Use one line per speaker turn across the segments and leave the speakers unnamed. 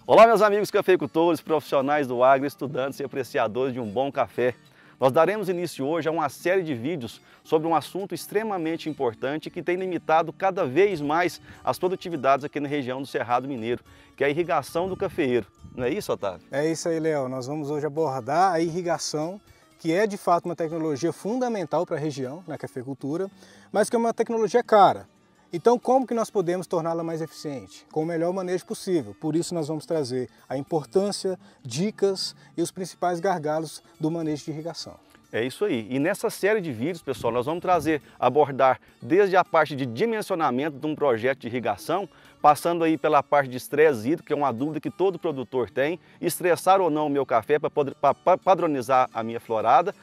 Olá, meus amigos cafeicultores, profissionais do agro, estudantes e apreciadores de um bom café. Nós daremos início hoje a uma série de vídeos sobre um assunto extremamente importante que tem limitado cada vez mais as produtividades aqui na região do Cerrado Mineiro, que é a irrigação do cafeeiro. Não é isso, Otávio?
É isso aí, Léo. Nós vamos hoje abordar a irrigação, que é de fato uma tecnologia fundamental para a região, na cafeicultura, mas que é uma tecnologia cara. Então, como que nós podemos torná-la mais eficiente? Com o melhor manejo possível. Por isso, nós vamos trazer a importância, dicas e os principais gargalos do manejo de irrigação.
É isso aí. E nessa série de vídeos, pessoal, nós vamos abordar desde a parte de dimensionamento de um projeto de irrigação, passando aí pela parte de estresse hídrico, que é uma dúvida que todo produtor tem, estressar ou não o meu café para padronizar a minha florada,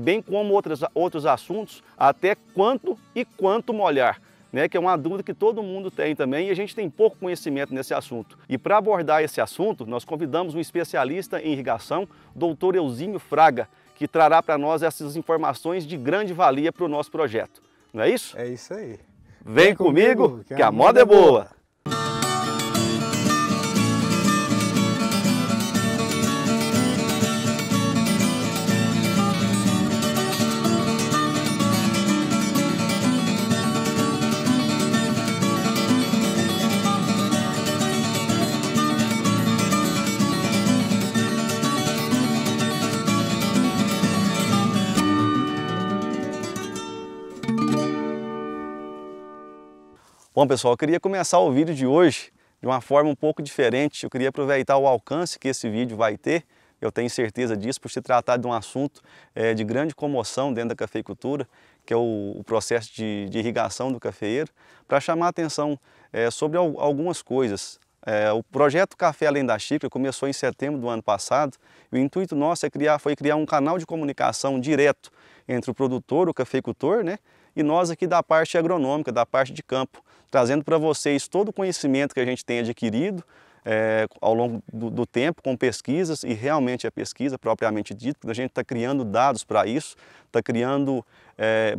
bem como outros assuntos, até quanto e quanto molhar. Que é uma dúvida que todo mundo tem também e a gente tem pouco conhecimento nesse assunto. E para abordar esse assunto, nós convidamos um especialista em irrigação, Dr. Elzínio Fraga, que trará para nós essas informações de grande valia para o nosso projeto. Não é isso?
É isso aí.
Vem comigo que a moda é boa! Bom, pessoal, eu queria começar o vídeo de hoje de uma forma um pouco diferente. Eu queria aproveitar o alcance que esse vídeo vai ter, eu tenho certeza disso, por se tratar de um assunto de grande comoção dentro da cafeicultura, que é o processo de irrigação do cafeeiro, para chamar a atenção sobre algumas coisas. O projeto Café Além da Xícara começou em setembro do ano passado e o intuito nosso foi criar um canal de comunicação direto entre o produtor, o cafeicultor, e nós aqui da parte agronômica, da parte de campo, trazendo para vocês todo o conhecimento que a gente tem adquirido ao longo do tempo com pesquisas, e realmente a pesquisa propriamente dita, a gente está criando dados para isso, está criando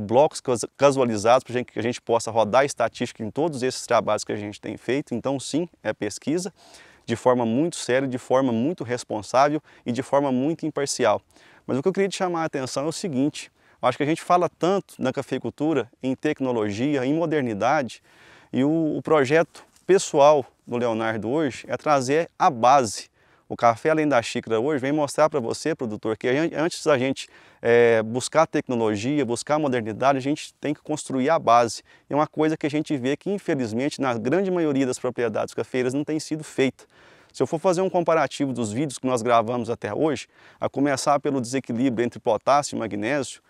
blocos casualizados para que a gente possa rodar estatística em todos esses trabalhos que a gente tem feito. Então sim, é pesquisa, de forma muito séria, de forma muito responsável e de forma muito imparcial. Mas o que eu queria te chamar a atenção é o seguinte: acho que a gente fala tanto na cafeicultura, em tecnologia, em modernidade, e o projeto pessoal do Leonardo hoje é trazer a base. O Café Além da Xícara hoje vem mostrar para você, produtor, que antes da gente buscar tecnologia, buscar modernidade, a gente tem que construir a base. É uma coisa que a gente vê que, infelizmente, na grande maioria das propriedades cafeeiras não tem sido feita. Se eu for fazer um comparativo dos vídeos que nós gravamos até hoje, a começar pelo desequilíbrio entre potássio e magnésio,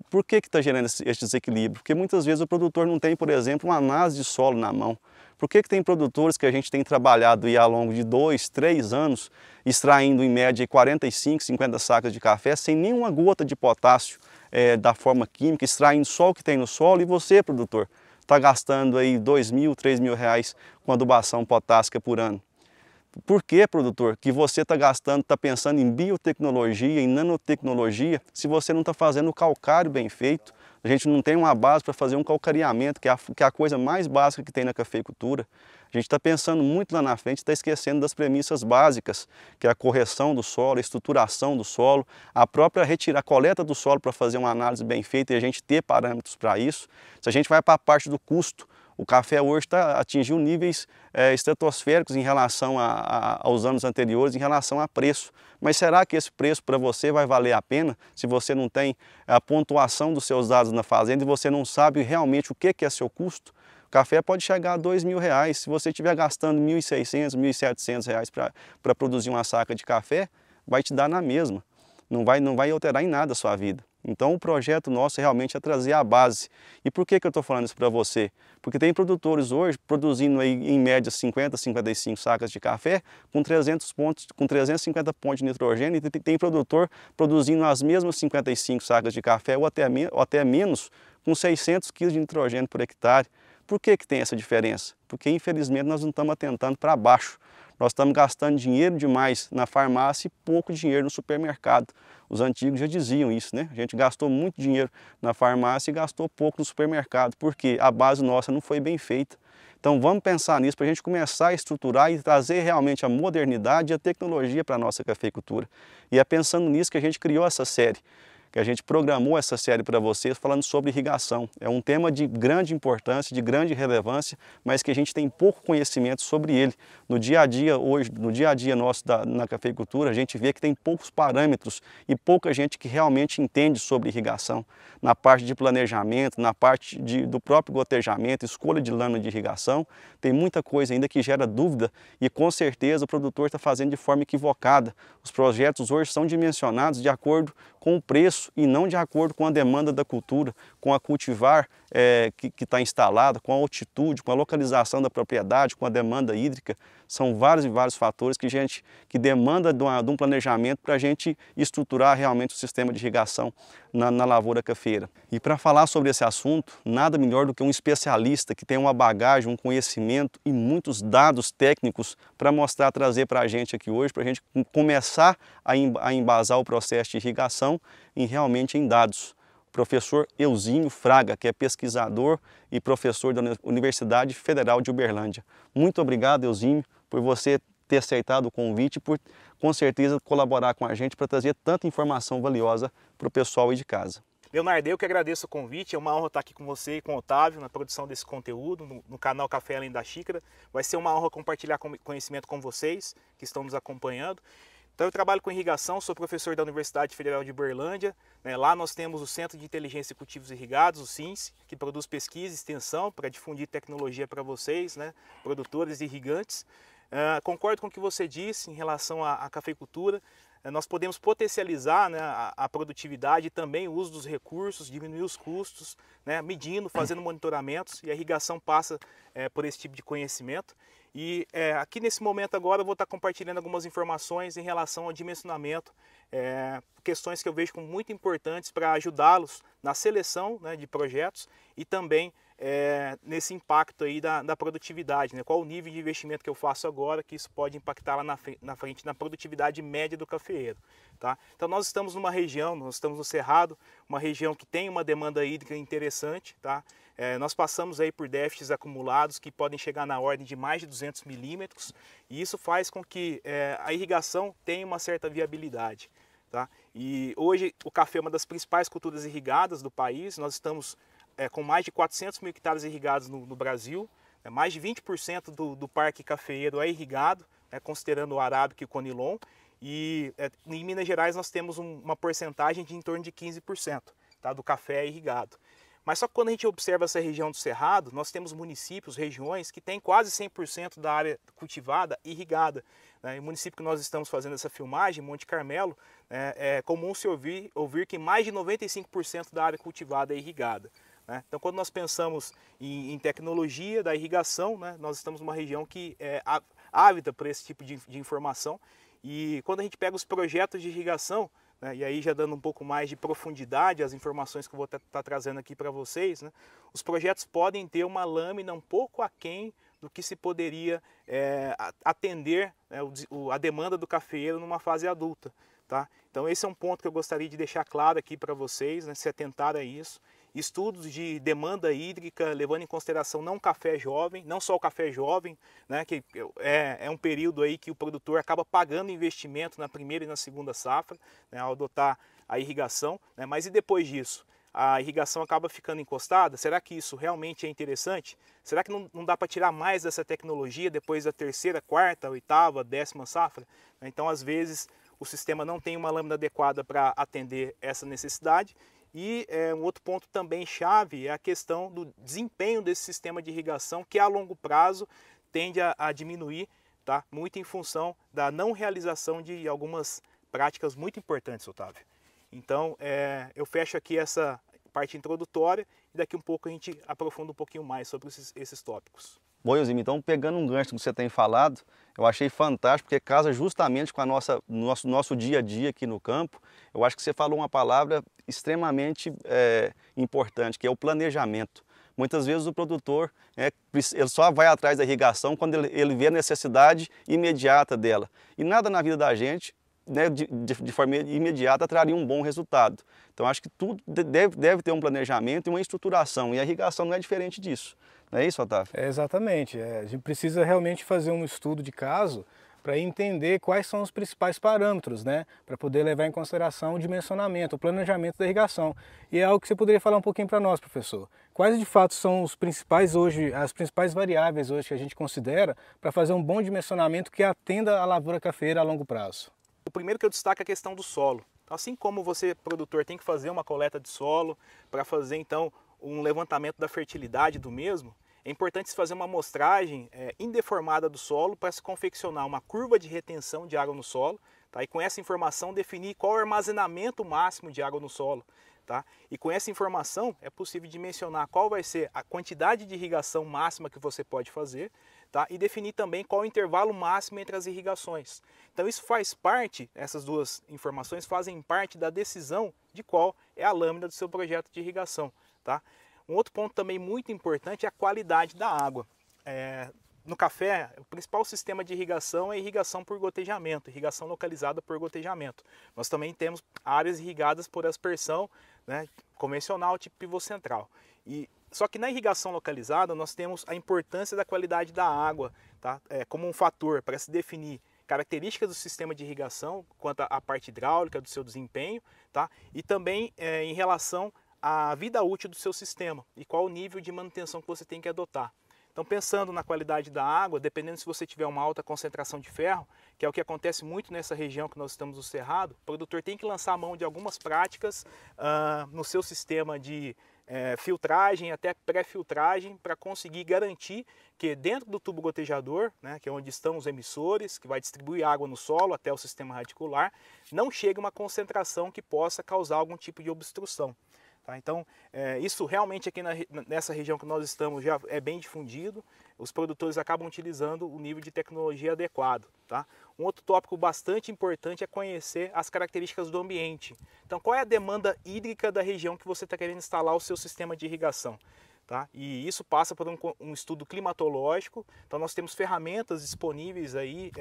por que está gerando esse desequilíbrio? Porque muitas vezes o produtor não tem, por exemplo, uma análise de solo na mão. Por que tem produtores que a gente tem trabalhado ao longo de 2, 3 anos, extraindo em média 45, 50 sacas de café sem nenhuma gota de potássio da forma química, extraindo só o que tem no solo, e você, produtor, está gastando aí R$2.000, R$3.000 com adubação potássica por ano? Por que, produtor, que você está pensando em biotecnologia, em nanotecnologia, se você não está fazendo o calcário bem feito? A gente não tem uma base para fazer um calcareamento, que é a coisa mais básica que tem na cafeicultura. A gente está pensando muito lá na frente, está esquecendo das premissas básicas, que é a correção do solo, a estruturação do solo, a própria a coleta do solo para fazer uma análise bem feita e a gente ter parâmetros para isso. Se a gente vai para a parte do custo, o café hoje atingiu níveis estratosféricos em relação aos anos anteriores, em relação a preço. Mas será que esse preço para você vai valer a pena se você não tem a pontuação dos seus dados na fazenda e você não sabe realmente o que é seu custo? O café pode chegar a R$2.000. Se você estiver gastando R$1.600, R$1.700 para produzir uma saca de café, vai te dar na mesma. Não vai alterar em nada a sua vida. Então o projeto nosso realmente é trazer a base. E por que eu estou falando isso para você? Porque tem produtores hoje produzindo aí, em média 50, 55 sacas de café com 350 pontos de nitrogênio, e tem produtor produzindo as mesmas 55 sacas de café ou até menos, com 600 kg de nitrogênio por hectare. Por que tem essa diferença? Porque infelizmente nós não estamos atentando para baixo. Nós estamos gastando dinheiro demais na farmácia e pouco dinheiro no supermercado. Os antigos já diziam isso, né? A gente gastou muito dinheiro na farmácia e gastou pouco no supermercado, porque a base nossa não foi bem feita. Então vamos pensar nisso para a gente começar a estruturar e trazer realmente a modernidade e a tecnologia para a nossa cafeicultura. E é pensando nisso que a gente criou essa série, que a gente programou essa série para vocês falando sobre irrigação. É um tema de grande importância, de grande relevância, mas que a gente tem pouco conhecimento sobre ele. No dia a dia hoje, no dia a dia nosso na cafeicultura, a gente vê que tem poucos parâmetros e pouca gente que realmente entende sobre irrigação. Na parte de planejamento, na parte do próprio gotejamento, escolha de lâmina de irrigação, tem muita coisa ainda que gera dúvida e com certeza o produtor está fazendo de forma equivocada. Os projetos hoje são dimensionados de acordo com o preço e não de acordo com a demanda da cultura, com a cultivar que está instalada, com a altitude, com a localização da propriedade, com a demanda hídrica. São vários e vários fatores que demanda de um planejamento para a gente estruturar realmente o sistema de irrigação na lavoura cafeira. E para falar sobre esse assunto, nada melhor do que um especialista que tem uma bagagem, um conhecimento e muitos dados técnicos para mostrar, trazer para a gente aqui hoje, para a gente começar a embasar o processo de irrigação realmente em dados. Professor Elzinho Fraga, que é pesquisador e professor da Universidade Federal de Uberlândia. Muito obrigado, Elzinho, por você ter aceitado o convite e por, com certeza, colaborar com a gente para trazer tanta informação valiosa para o pessoal aí de casa.
Leonardo, eu que agradeço o convite, é uma honra estar aqui com você e com o Otávio na produção desse conteúdo no canal Café Além da Xícara. Vai ser uma honra compartilhar conhecimento com vocês que estão nos acompanhando. Então eu trabalho com irrigação, sou professor da Universidade Federal de Uberlândia. Lá nós temos o Centro de Inteligência e Cultivos Irrigados, o CINS, que produz pesquisa e extensão para difundir tecnologia para vocês, produtores e irrigantes. Concordo com o que você disse em relação à cafeicultura. Nós podemos potencializar a produtividade e também o uso dos recursos, diminuir os custos, medindo, fazendo monitoramentos, e a irrigação passa por esse tipo de conhecimento. E aqui nesse momento agora eu vou estar compartilhando algumas informações em relação ao dimensionamento, questões que eu vejo como muito importantes para ajudá-los na seleção de projetos e também nesse impacto aí da produtividade, qual o nível de investimento que eu faço agora, que isso pode impactar lá na frente na produtividade média do cafeeiro. Tá? Então nós estamos numa região, nós estamos no Cerrado, uma região que tem uma demanda hídrica interessante. Tá? Nós passamos aí por déficits acumulados que podem chegar na ordem de mais de 200 milímetros, e isso faz com que a irrigação tenha uma certa viabilidade. Tá? E hoje o café é uma das principais culturas irrigadas do país. Nós estamos com mais de 400 mil hectares irrigados no Brasil, mais de 20% do parque cafeeiro é irrigado, considerando o arábica e o conilon, e em Minas Gerais nós temos uma porcentagem de em torno de 15%, tá, do café irrigado. Mas só que quando a gente observa essa região do Cerrado, nós temos municípios, regiões que têm quase 100% da área cultivada irrigada. O município que nós estamos fazendo essa filmagem, Monte Carmelo, é comum se ouvir que mais de 95% da área cultivada é irrigada. Então, quando nós pensamos em tecnologia da irrigação, nós estamos numa região que é ávida por esse tipo de informação. E quando a gente pega os projetos de irrigação, e aí já dando um pouco mais de profundidade às informações que eu vou estar trazendo aqui para vocês, os projetos podem ter uma lâmina um pouco aquém do que se poderia atender a demanda do cafeeiro numa fase adulta. Tá? Então esse é um ponto que eu gostaria de deixar claro aqui para vocês, se atentar a isso. Estudos de demanda hídrica, levando em consideração não só o café jovem, que é um período aí que o produtor acaba pagando investimento na primeira e na segunda safra, ao adotar a irrigação, mas e depois disso? A irrigação acaba ficando encostada? Será que isso realmente é interessante? Será que não dá para tirar mais dessa tecnologia depois da terceira, quarta, oitava, 10ª safra? Então, às vezes, o sistema não tem uma lâmina adequada para atender essa necessidade. E um outro ponto também chave é a questão do desempenho desse sistema de irrigação, que a longo prazo tende a diminuir, tá? Muito em função da não realização de algumas práticas muito importantes, Otávio. Então eu fecho aqui essa parte introdutória e daqui um pouco a gente aprofunda um pouquinho mais sobre esses tópicos.
Bom, Elzinho, então pegando um gancho que você tem falado, eu achei fantástico porque casa justamente com nosso dia a dia aqui no campo. Eu acho que você falou uma palavra extremamente importante, que é o planejamento. Muitas vezes o produtor ele só vai atrás da irrigação quando ele vê a necessidade imediata dela. E nada na vida da gente, né, de forma imediata traria um bom resultado. Então acho que tudo deve ter um planejamento e uma estruturação, e a irrigação não é diferente disso. Não é isso, Otávio?
Exatamente. A gente precisa realmente fazer um estudo de caso para entender quais são os principais parâmetros, né, para poder levar em consideração o dimensionamento, o planejamento da irrigação. E é algo que você poderia falar um pouquinho para nós, professor. Quais de fato são os principais hoje, as principais variáveis hoje que a gente considera para fazer um bom dimensionamento que atenda a lavoura cafeeira a longo prazo?
O primeiro que eu destaco é a questão do solo. Assim como você, produtor, tem que fazer uma coleta de solo para fazer então um levantamento da fertilidade do mesmo, é importante se fazer uma amostragem indeformada do solo para se confeccionar uma curva de retenção de água no solo, tá? E com essa informação definir qual é o armazenamento máximo de água no solo. Tá? E com essa informação é possível dimensionar qual vai ser a quantidade de irrigação máxima que você pode fazer, tá? E definir também qual é o intervalo máximo entre as irrigações. Então isso faz parte, essas duas informações fazem parte da decisão de qual é a lâmina do seu projeto de irrigação. Tá? Um outro ponto também muito importante é a qualidade da água. No café, o principal sistema de irrigação é irrigação por gotejamento, irrigação localizada por gotejamento. Nós também temos áreas irrigadas por aspersão, né, convencional, tipo pivô central. Só que na irrigação localizada nós temos a importância da qualidade da água, tá, como um fator para se definir características do sistema de irrigação, quanto à parte hidráulica, do seu desempenho, tá, e também em relação à vida útil do seu sistema e qual o nível de manutenção que você tem que adotar. Então, pensando na qualidade da água, dependendo se você tiver uma alta concentração de ferro, que é o que acontece muito nessa região que nós estamos no Cerrado, o produtor tem que lançar a mão de algumas práticas no seu sistema de filtragem, até pré-filtragem, para conseguir garantir que dentro do tubo gotejador, né, que é onde estão os emissores, que vai distribuir água no solo até o sistema radicular, não chegue uma concentração que possa causar algum tipo de obstrução. Tá? Então, isso realmente aqui nessa região que nós estamos já é bem difundido, os produtores acabam utilizando o nível de tecnologia adequado. Tá? Um outro tópico bastante importante é conhecer as características do ambiente. Então, qual é a demanda hídrica da região que você está querendo instalar o seu sistema de irrigação? Tá? E isso passa por um estudo climatológico. Então nós temos ferramentas disponíveis aí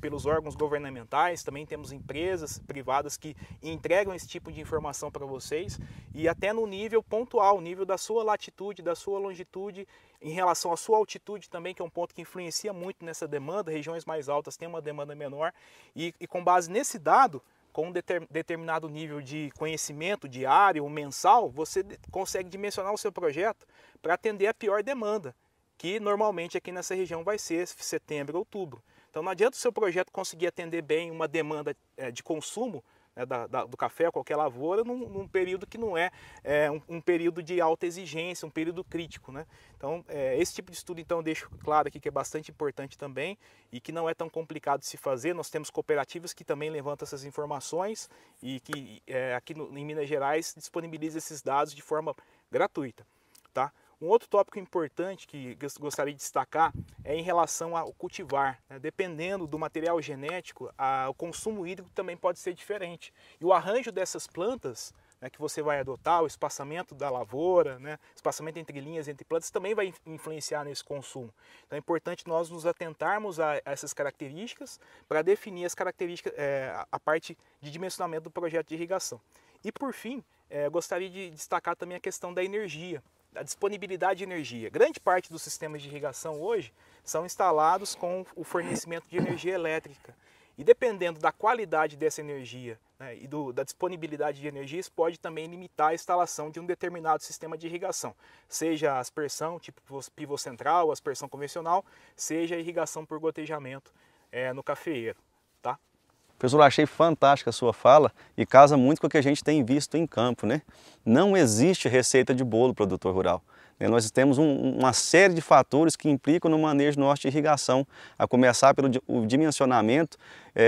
pelos órgãos governamentais, também temos empresas privadas que entregam esse tipo de informação para vocês, e até no nível pontual, nível da sua latitude, da sua longitude, em relação à sua altitude também, que é um ponto que influencia muito nessa demanda. Regiões mais altas têm uma demanda menor, e com base nesse dado, com um determinado nível de conhecimento diário ou mensal, você consegue dimensionar o seu projeto para atender a pior demanda, que normalmente aqui nessa região vai ser setembro, outubro. Então não adianta o seu projeto conseguir atender bem uma demanda de consumo, né, do café ou qualquer lavoura num período que não é um período de alta exigência, um período crítico. Né? Então esse tipo de estudo então eu deixo claro aqui que é bastante importante também e que não é tão complicado de se fazer. Nós temos cooperativas que também levantam essas informações e que aqui em Minas Gerais disponibiliza esses dados de forma gratuita. Tá? Um outro tópico importante que eu gostaria de destacar é em relação ao cultivar. Né? Dependendo do material genético, o consumo hídrico também pode ser diferente. E o arranjo dessas plantas, né, que você vai adotar, o espaçamento da lavoura, né, espaçamento entre linhas, entre plantas, também vai influenciar nesse consumo. Então é importante nós nos atentarmos a essas características para definir as características, a parte de dimensionamento do projeto de irrigação. E por fim, gostaria de destacar também a questão da energia, da disponibilidade de energia. Grande parte dos sistemas de irrigação hoje são instalados com o fornecimento de energia elétrica. E dependendo da qualidade dessa energia, né, e da disponibilidade de energia, isso pode também limitar a instalação de um determinado sistema de irrigação. Seja a aspersão, tipo pivô central, aspersão convencional, seja a irrigação por gotejamento no cafeeiro. Tá?
Professor, eu achei fantástica a sua fala e casa muito com o que a gente tem visto em campo, né? Não existe receita de bolo produtor rural. Nós temos uma série de fatores que implicam no manejo nosso de irrigação, a começar pelo dimensionamento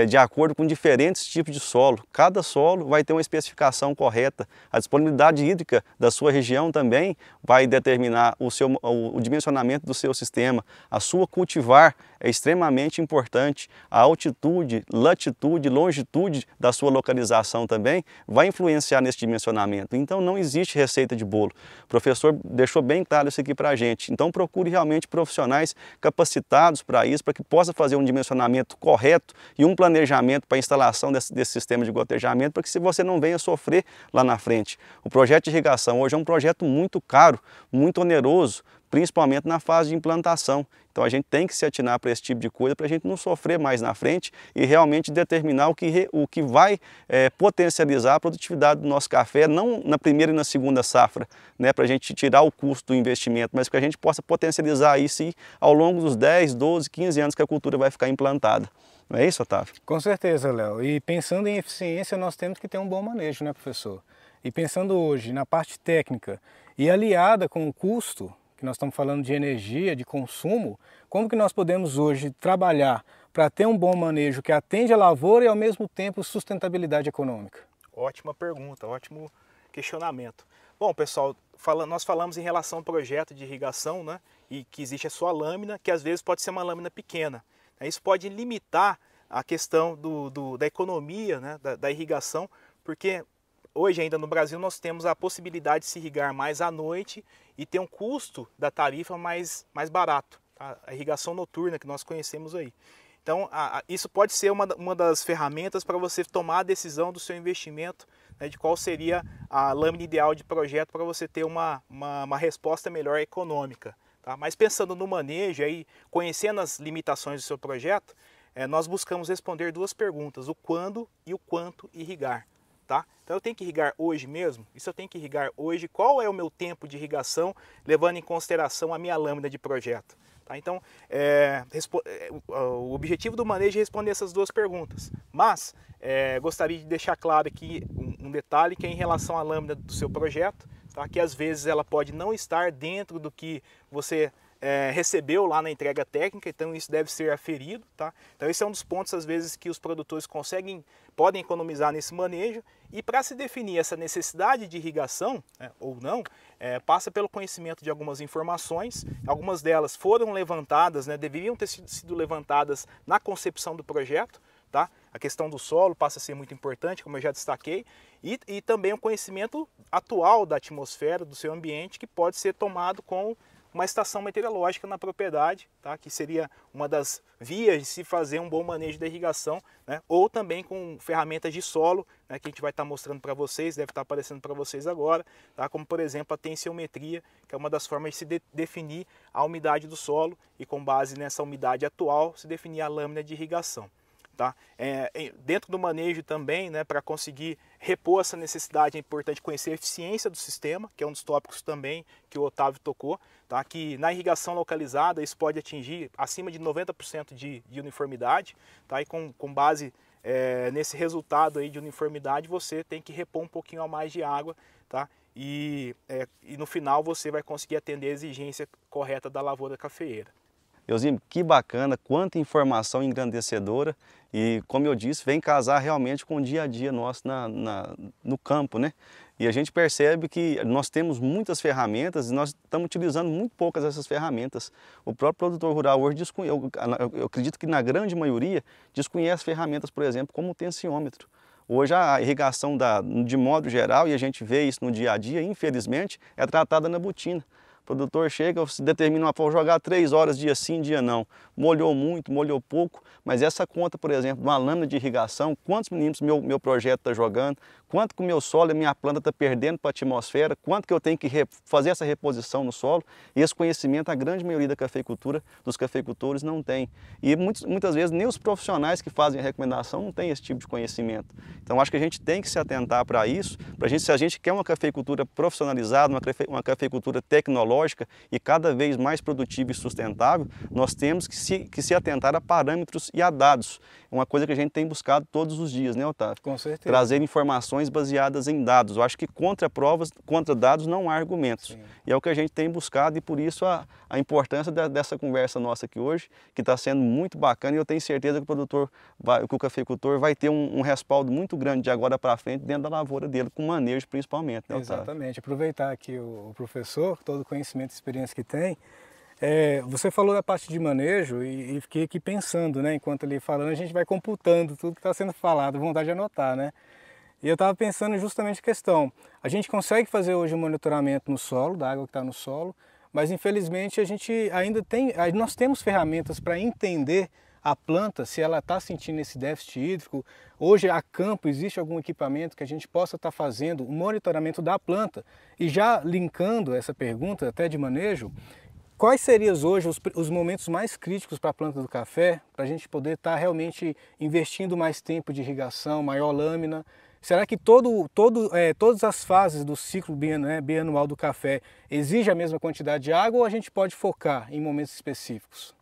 de acordo com diferentes tipos de solo. Cada solo vai ter uma especificação correta. A disponibilidade hídrica da sua região também vai determinar o dimensionamento do seu sistema. A sua cultivar é extremamente importante. A altitude, latitude, longitude da sua localização também vai influenciar nesse dimensionamento. Então não existe receita de bolo. O professor deixou bem bem claro isso aqui para a gente. Então procure realmente profissionais capacitados para isso, para que possa fazer um dimensionamento correto e um planejamento para a instalação desse sistema de gotejamento, para que você não venha sofrer lá na frente. O projeto de irrigação hoje é um projeto muito caro, muito oneroso, principalmente na fase de implantação. Então a gente tem que se atinar para esse tipo de coisa para a gente não sofrer mais na frente e realmente determinar o que vai potencializar a produtividade do nosso café, não na primeira e na segunda safra, né, para a gente tirar o custo do investimento, mas que a gente possa potencializar isso ao longo dos 10, 12, 15 anos que a cultura vai ficar implantada. Não é isso, Otávio?
Com certeza, Léo. E pensando em eficiência, nós temos que ter um bom manejo, né, professor? E pensando hoje na parte técnica e aliada com o custo, que nós estamos falando de energia, de consumo, como que nós podemos hoje trabalhar para ter um bom manejo que atende a lavoura e ao mesmo tempo sustentabilidade econômica?
Ótima pergunta, ótimo questionamento. Bom, pessoal, nós falamos em relação ao projeto de irrigação, né, e que existe a sua lâmina, que às vezes pode ser uma lâmina pequena. Isso pode limitar a questão da economia, né, da irrigação, porque hoje ainda no Brasil nós temos a possibilidade de se irrigar mais à noite e ter um custo da tarifa mais barato, tá? A irrigação noturna que nós conhecemos aí. Então isso pode ser uma das ferramentas para você tomar a decisão do seu investimento, né, de qual seria a lâmina ideal de projeto para você ter uma resposta melhor econômica. Tá? Mas pensando no manejo, aí, conhecendo as limitações do seu projeto, nós buscamos responder duas perguntas, o quando e o quanto irrigar. Tá? Então eu tenho que irrigar hoje mesmo? Isso eu tenho que irrigar hoje? Qual é o meu tempo de irrigação, levando em consideração a minha lâmina de projeto? Tá? Então, o objetivo do manejo é responder essas duas perguntas. Mas, gostaria de deixar claro aqui um detalhe que é em relação à lâmina do seu projeto, tá? Que às vezes ela pode não estar dentro do que você recebeu lá na entrega técnica, então isso deve ser aferido, tá? Então esse é um dos pontos às vezes que os produtores podem economizar nesse manejo, e para se definir essa necessidade de irrigação, ou não, passa pelo conhecimento de algumas informações. Algumas delas foram levantadas, né, deveriam ter sido levantadas na concepção do projeto, tá? A questão do solo passa a ser muito importante, como eu já destaquei, e também o conhecimento atual da atmosfera, do seu ambiente, que pode ser tomado com uma estação meteorológica na propriedade, tá? Que seria uma das vias de se fazer um bom manejo da irrigação, né? Ou também com ferramentas de solo, né, que a gente vai estar mostrando para vocês, deve estar aparecendo para vocês agora, tá? Como por exemplo a tensiometria, que é uma das formas de se definir a umidade do solo e com base nessa umidade atual se definir a lâmina de irrigação. Tá? Dentro do manejo também, né, para conseguir repor essa necessidade, é importante conhecer a eficiência do sistema, que é um dos tópicos também que o Otávio tocou, tá? Que na irrigação localizada isso pode atingir acima de 90% de uniformidade, tá? E com base nesse resultado aí de uniformidade, você tem que repor um pouquinho a mais de água, tá? E no final você vai conseguir atender a exigência correta da lavoura cafeeira.
Eusímio, que bacana, quanta informação engrandecedora e, como eu disse, vem casar realmente com o dia a dia nosso no campo, né? E a gente percebe que nós temos muitas ferramentas e nós estamos utilizando muito poucas dessas ferramentas. O próprio produtor rural hoje, eu acredito que na grande maioria, desconhece ferramentas, por exemplo, como o tensiômetro. Hoje a irrigação, de modo geral, e a gente vê isso no dia a dia, infelizmente, é tratada na botina. O produtor chega, se determina, vou jogar 3 horas dia sim, dia não. Molhou muito, molhou pouco, mas essa conta, por exemplo, de uma lâmina de irrigação, quantos milímetros meu projeto está jogando, quanto que o meu solo e minha planta está perdendo para a atmosfera, quanto que eu tenho que fazer essa reposição no solo, e esse conhecimento a grande maioria da cafeicultura, dos cafeicultores não tem. E muitas vezes nem os profissionais que fazem a recomendação não têm esse tipo de conhecimento. Então acho que a gente tem que se atentar para isso, se a gente quer uma cafeicultura profissionalizada, uma cafeicultura tecnológica e cada vez mais produtiva e sustentável, nós temos que se atentar a parâmetros e a dados. É uma coisa que a gente tem buscado todos os dias, né, Otávio?
Com certeza.
Trazer informações baseadas em dados. Eu acho que contra dados não há argumentos. Sim. E é o que a gente tem buscado, e por isso a importância dessa conversa nossa aqui hoje, que está sendo muito bacana, e eu tenho certeza que o cafeicultor vai ter um respaldo muito grande de agora para frente dentro da lavoura dele, com manejo principalmente, né, Otávio?
Exatamente. Aproveitar aqui o professor, todo o conhecimento e experiência que tem. Você falou da parte de manejo e fiquei aqui pensando, né? Enquanto ele falando, a gente vai computando tudo que está sendo falado, vontade de anotar, né? E eu estava pensando justamente a questão, a gente consegue fazer hoje um monitoramento no solo, da água que está no solo, mas infelizmente a gente ainda nós temos ferramentas para entender a planta, se ela está sentindo esse déficit hídrico. Hoje a campo existe algum equipamento que a gente possa estar fazendo o monitoramento da planta. E já linkando essa pergunta até de manejo, quais seriam hoje os momentos mais críticos para a planta do café, para a gente poder estar realmente investindo mais tempo de irrigação, maior lâmina? Será que todas as fases do ciclo bianual do café exigem a mesma quantidade de água ou a gente pode focar em momentos específicos?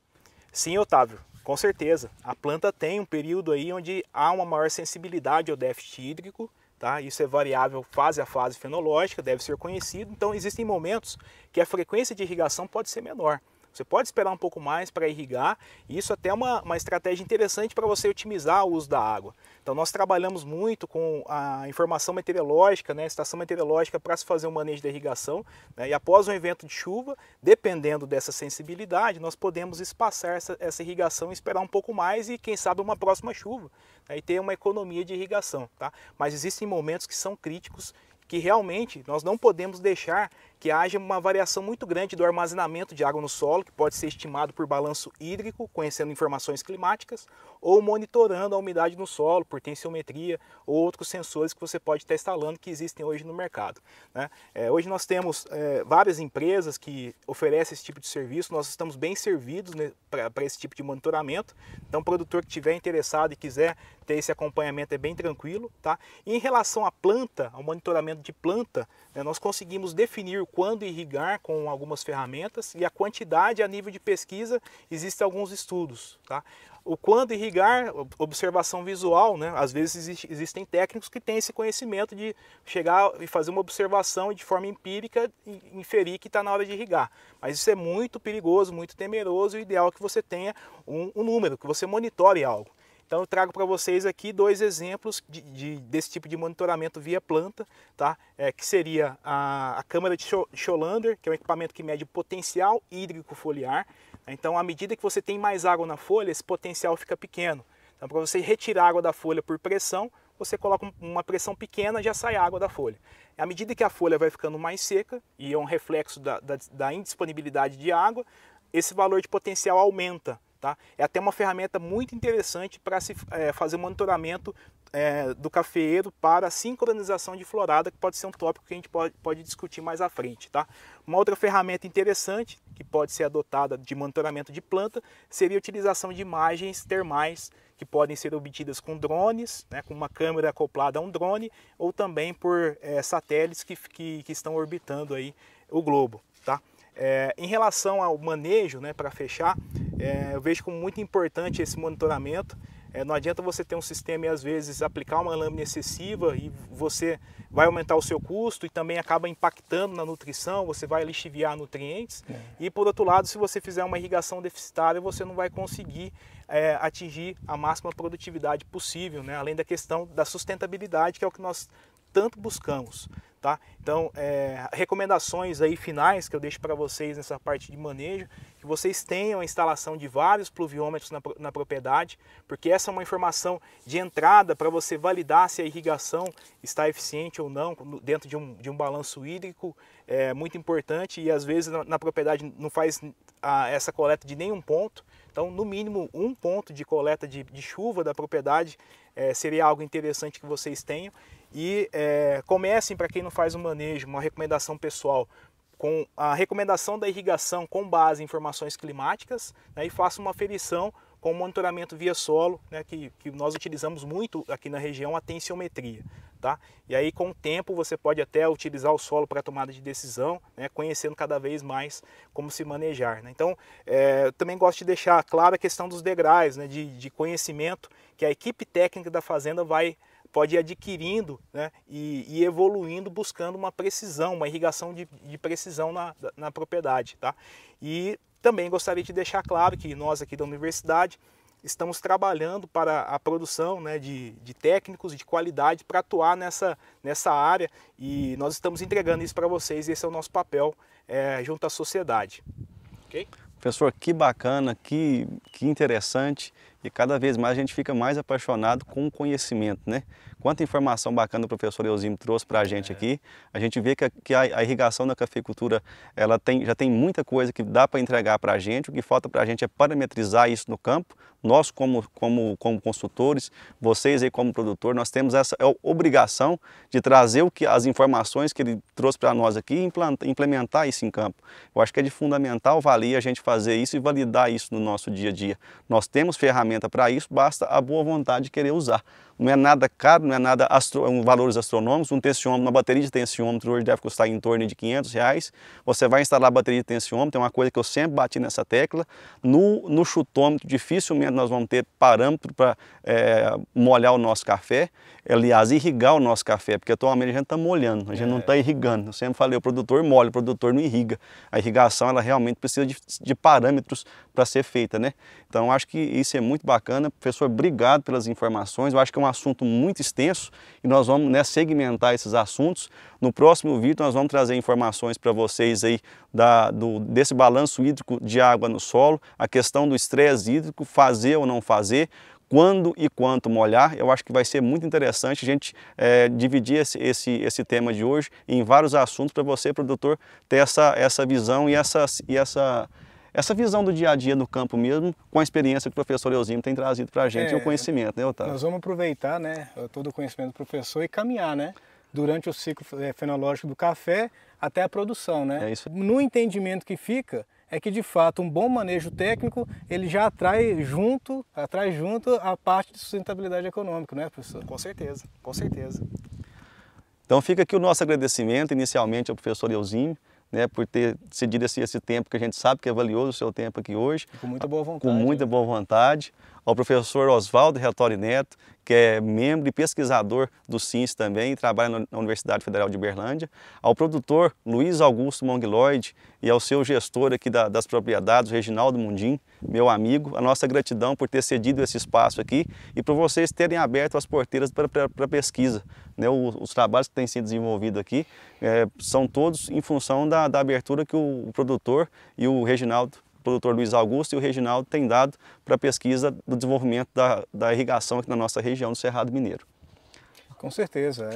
Sim, Otávio, com certeza. A planta tem um período aí onde há uma maior sensibilidade ao déficit hídrico, tá? Isso é variável fase a fase fenológica, deve ser conhecido. Então existem momentos que a frequência de irrigação pode ser menor. Você pode esperar um pouco mais para irrigar, e isso até é uma estratégia interessante para você otimizar o uso da água. Então nós trabalhamos muito com a informação meteorológica, né, a estação meteorológica para se fazer o manejo da irrigação, né, e após um evento de chuva, dependendo dessa sensibilidade, nós podemos espaçar essa irrigação e esperar um pouco mais e quem sabe uma próxima chuva, né, e ter uma economia de irrigação. Tá? Mas existem momentos que são críticos, que realmente nós não podemos deixar que haja uma variação muito grande do armazenamento de água no solo, que pode ser estimado por balanço hídrico, conhecendo informações climáticas, ou monitorando a umidade no solo, por tensiometria, ou outros sensores que você pode estar instalando, que existem hoje no mercado. Né? Hoje nós temos várias empresas que oferecem esse tipo de serviço, nós estamos bem servidos, né, para esse tipo de monitoramento, então o produtor que estiver interessado e quiser ter esse acompanhamento é bem tranquilo. Tá? E em relação à planta, ao monitoramento de planta, né, nós conseguimos definir quando irrigar com algumas ferramentas e a quantidade a nível de pesquisa, existem alguns estudos. Tá? O quando irrigar, observação visual, né? Às vezes existem técnicos que têm esse conhecimento de chegar e fazer uma observação e de forma empírica e inferir que está na hora de irrigar. Mas isso é muito perigoso, muito temeroso, e o ideal é que você tenha um número, que você monitore algo. Então eu trago para vocês aqui dois exemplos desse tipo de monitoramento via planta, tá? Que seria a câmara de Scholander, que é um equipamento que mede o potencial hídrico foliar. Então, à medida que você tem mais água na folha, esse potencial fica pequeno. Então, para você retirar água da folha por pressão, você coloca uma pressão pequena e já sai água da folha. À medida que a folha vai ficando mais seca, e é um reflexo da indisponibilidade de água, esse valor de potencial aumenta. Tá? É até uma ferramenta muito interessante para se fazer monitoramento do cafeeiro para a sincronização de florada, que pode ser um tópico que a gente pode discutir mais à frente. Tá? Uma outra ferramenta interessante que pode ser adotada de monitoramento de planta seria a utilização de imagens termais que podem ser obtidas com drones, né, com uma câmera acoplada a um drone, ou também por satélites que estão orbitando aí o globo. Tá? Em relação ao manejo, né, para fechar, eu vejo como muito importante esse monitoramento. Não adianta você ter um sistema e às vezes aplicar uma lâmina excessiva e você vai aumentar o seu custo e também acaba impactando na nutrição, você vai lixiviar nutrientes. E por outro lado, se você fizer uma irrigação deficitária, você não vai conseguir atingir a máxima produtividade possível, né? Além da questão da sustentabilidade, que é o que nós tanto buscamos. Tá? Então, recomendações aí finais que eu deixo para vocês nessa parte de manejo, que vocês tenham a instalação de vários pluviômetros na propriedade, porque essa é uma informação de entrada para você validar se a irrigação está eficiente ou não dentro de um balanço hídrico, é muito importante, e às vezes na propriedade não faz essa coleta de nenhum ponto. Então, no mínimo, um ponto de coleta de chuva da propriedade seria algo interessante que vocês tenham. E comecem, para quem não faz o manejo, uma recomendação pessoal, com a recomendação da irrigação com base em informações climáticas, né, e façam uma aferição com monitoramento via solo, né, que nós utilizamos muito aqui na região, a tensiometria. Tá? E aí, com o tempo, você pode até utilizar o solo para tomada de decisão, né, conhecendo cada vez mais como se manejar. Né? Então, eu também gosto de deixar clara a questão dos degraus, né, de conhecimento que a equipe técnica da fazenda pode ir adquirindo, né, e evoluindo, buscando uma precisão, uma irrigação de precisão na propriedade. Tá? E também gostaria de deixar claro que nós aqui da universidade estamos trabalhando para a produção, né, de técnicos de qualidade para atuar nessa área, e nós estamos entregando isso para vocês, e esse é o nosso papel junto à sociedade. Okay?
Professor, que bacana, que interessante, e cada vez mais a gente fica mais apaixonado com o conhecimento, né? Quanta informação bacana o professor Elzímio trouxe para a gente aqui. A gente vê que a irrigação da cafeicultura ela já tem muita coisa que dá para entregar para a gente. O que falta para a gente é parametrizar isso no campo. Nós, como consultores, vocês aí como produtor, nós temos essa obrigação de trazer as informações que ele trouxe para nós aqui e implementar isso em campo. Eu acho que é de fundamental valia a gente fazer isso e validar isso no nosso dia a dia. Nós temos ferramenta para isso, basta a boa vontade de querer usar. Não é nada caro, não é nada valores astronômicos. Um tensiômetro, uma bateria de tensiômetro hoje deve custar em torno de R$500. Você vai instalar a bateria de tensiômetro, é uma coisa que eu sempre bati nessa tecla. No chutômetro, dificilmente nós vamos ter parâmetro para molhar o nosso café. Aliás, irrigar o nosso café, porque atualmente a gente está molhando, a gente não está irrigando. Eu sempre falei, o produtor molha, o produtor não irriga. A irrigação, ela realmente precisa de parâmetros para ser feita, né? Então, acho que isso é muito bacana. Professor, obrigado pelas informações. Eu acho que é um assunto muito extenso e nós vamos, né, segmentar esses assuntos. No próximo vídeo, nós vamos trazer informações para vocês aí desse balanço hídrico de água no solo, a questão do estresse hídrico, fazer ou não fazer, quando e quanto molhar. Eu acho que vai ser muito interessante a gente dividir esse tema de hoje em vários assuntos para você, produtor, ter essa visão e essa visão do dia a dia no campo mesmo, com a experiência que o professor Elzímio tem trazido para a gente e o conhecimento, né, Otávio?
Nós vamos aproveitar, né, todo o conhecimento do professor e caminhar, né, durante o ciclo fenológico do café até a produção, né?
É isso.
No entendimento que fica, é que de fato um bom manejo técnico ele já atrai junto a parte de sustentabilidade econômica, não é, professor?
Com certeza, com certeza.
Então fica aqui o nosso agradecimento inicialmente ao professor Elzímio, né, por ter cedido esse tempo que a gente sabe que é valioso o seu tempo aqui hoje.
Com muita boa vontade.
Com muita boa vontade. Ao professor Oswaldo Retori Neto, que é membro e pesquisador do CINS também, e trabalha na Universidade Federal de Uberlândia. Ao produtor Luiz Augusto Mongloid e ao seu gestor aqui das propriedades, Reginaldo Mundim, meu amigo, a nossa gratidão por ter cedido esse espaço aqui e por vocês terem aberto as porteiras para a pesquisa. Né, os trabalhos que têm sido desenvolvidos aqui são todos em função da abertura que o produtor e o Reginaldo, o produtor Luiz Augusto e o Reginaldo têm dado para a pesquisa do desenvolvimento da irrigação aqui na nossa região do Cerrado Mineiro.
Com certeza.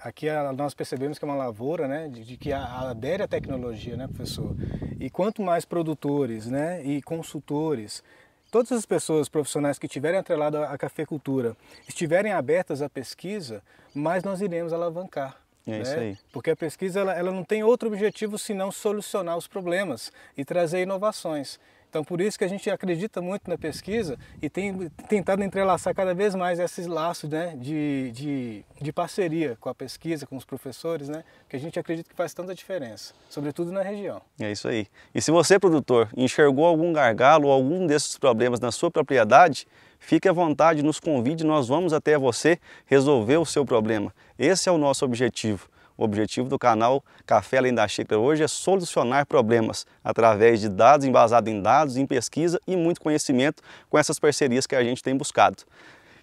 Aqui nós percebemos que é uma lavoura, né, de que adere à tecnologia, né, professor? E quanto mais produtores, né, e consultores, todas as pessoas profissionais que estiverem atreladas à cafeicultura, estiverem abertas à pesquisa, mais nós iremos alavancar.
É isso aí.
Porque a pesquisa ela não tem outro objetivo senão solucionar os problemas e trazer inovações. Então por isso que a gente acredita muito na pesquisa e tem tentado entrelaçar cada vez mais esses laços, né, de parceria com a pesquisa, com os professores, né, que a gente acredita que faz tanta diferença, sobretudo na região.
É isso aí. E se você, produtor, enxergou algum gargalo ou algum desses problemas na sua propriedade, fique à vontade, nos convide, nós vamos até você resolver o seu problema. Esse é o nosso objetivo. O objetivo do canal Café Além da Xícara hoje é solucionar problemas através de dados, embasado em dados, em pesquisa e muito conhecimento com essas parcerias que a gente tem buscado.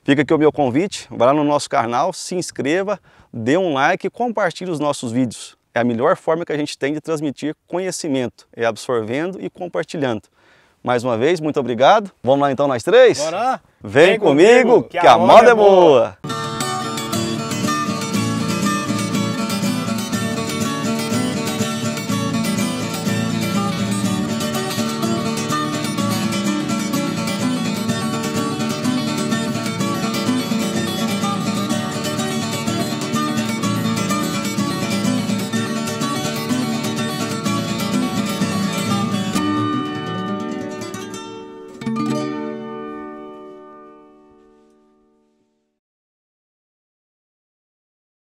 Fica aqui o meu convite, vai lá no nosso canal, se inscreva, dê um like e compartilhe os nossos vídeos. É a melhor forma que a gente tem de transmitir conhecimento, é absorvendo e compartilhando. Mais uma vez, muito obrigado. Vamos lá então nós três?
Bora!
Vem comigo que a moda é boa!